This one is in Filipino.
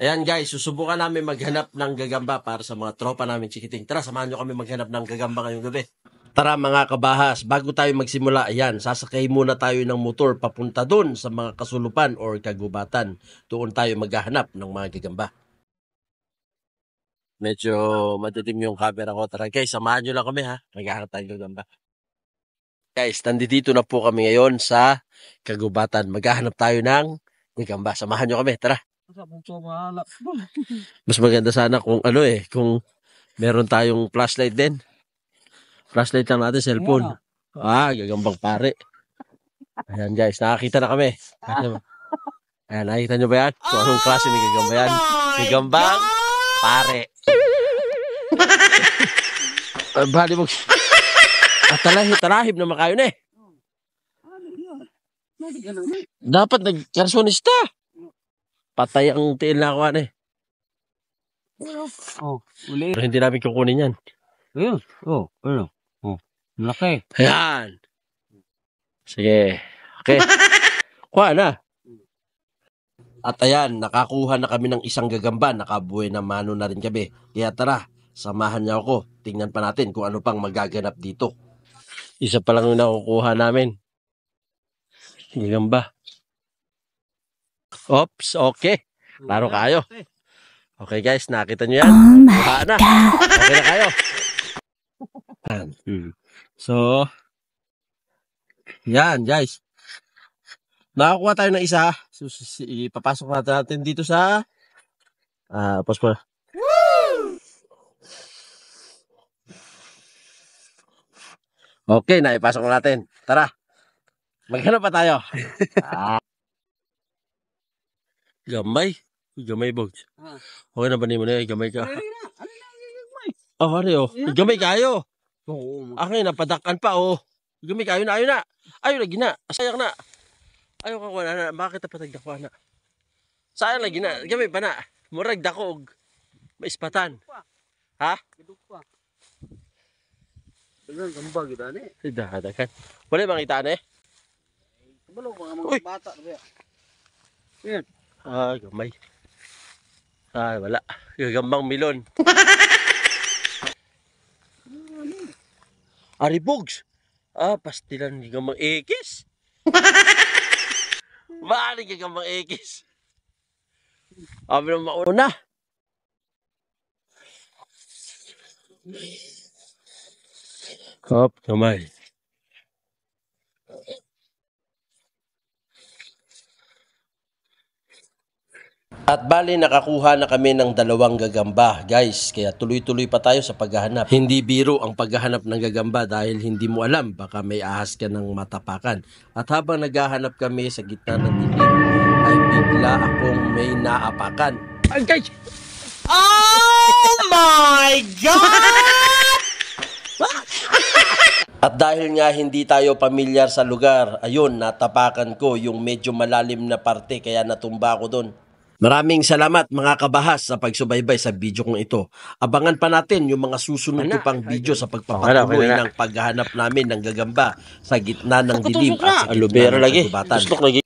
Ayan guys, susubukan namin maghanap ng gagamba para sa mga tropa namin chikiting. Tara, samahan nyo kami maghanap ng gagamba ngayong gabi. Tara mga kabahas, bago tayo magsimula, ayan, sasakay muna tayo ng motor papunta doon sa mga kasulupan or kagubatan. Doon tayo maghahanap ng mga gagamba. Medyo madilim yung camera ko. Tara guys, samahan nyo lang kami ha. Maghahanap tayo ng gagamba. Guys, nandito na po kami ngayon sa kagubatan. Maghahanap tayo ng gagamba. Samahan nyo kami, tara. Mas maganda sana kung kung meron tayong flashlight din. Flashlight lang natin, cellphone. Gagambang pare. Ayan guys, nakakita na kami. Ayan, nakikita nyo ba yan? Kung anong klase ni gagamba yan? Gagambang pare. Bali mo. Talahib naman kayo na eh. Dapat nagkarsonista. Patay ang tiil na ako eh. Uli. Pero hindi namin kukunin yan. Ayun. Malaki. Ayan. Sige. Okay. Kuha na. At ayan, nakakuha na kami ng isang gagamba. Nakabuhay na mano na rin kami. Kaya tara, samahan niyo ako. Tingnan pa natin kung ano pang magaganap dito. Isa pa lang yung nakukuha namin. Gagamba. Oops, okay. Klaro kayo. Okay guys, nakita nyo yan? Buha na. Okay na kayo. So, yan guys. Nakakuha tayo ng isa. Ipapasok natin dito sa pause. Okay, naipasok natin. Tara. Maghanap pa tayo. Gamay. Gamay, Bogs. Okay na ba ni mo na? Gamay ka. Gamay kayo. Akin na, padakan pa, Gamay kayo na, ayun na. Ayun lagi na. Sayang na. Ayaw ka ko na. Bakit na patagdako na? Sayang lagi na. Gamay pa na. Murag dakog. Maispatan. Ha? Dagang gamba kita ni. Dadakan. Wala bang kita na eh? Kabalo pa mga bata. Yan. Gamay. Wala. Gagambang milon. Ari Bogs. Pastilan gagambang ekis. Bali gagambang ekis. Abi na mauna. Hop, gamay. At bali nakakuha na kami ng 2 gagamba guys, kaya tuloy-tuloy pa tayo sa paghahanap. Hindi biro ang paghahanap ng gagamba dahil hindi mo alam, baka may ahas ka ng matapakan. At habang naghahanap kami sa gitna ng dilim, ay bigla akong may naapakan. Ay guys! Oh my God! At dahil nga hindi tayo pamilyar sa lugar, ayun, natapakan ko yung medyo malalim na parte kaya natumba ako doon. Maraming salamat mga kabahas sa pagsubaybay sa video kong ito. Abangan pa natin yung mga susunod ko pang video sa pagpapatuloy ng paghahanap namin ng gagamba sa gitna ng dilim at sa gitna ng kagubatan.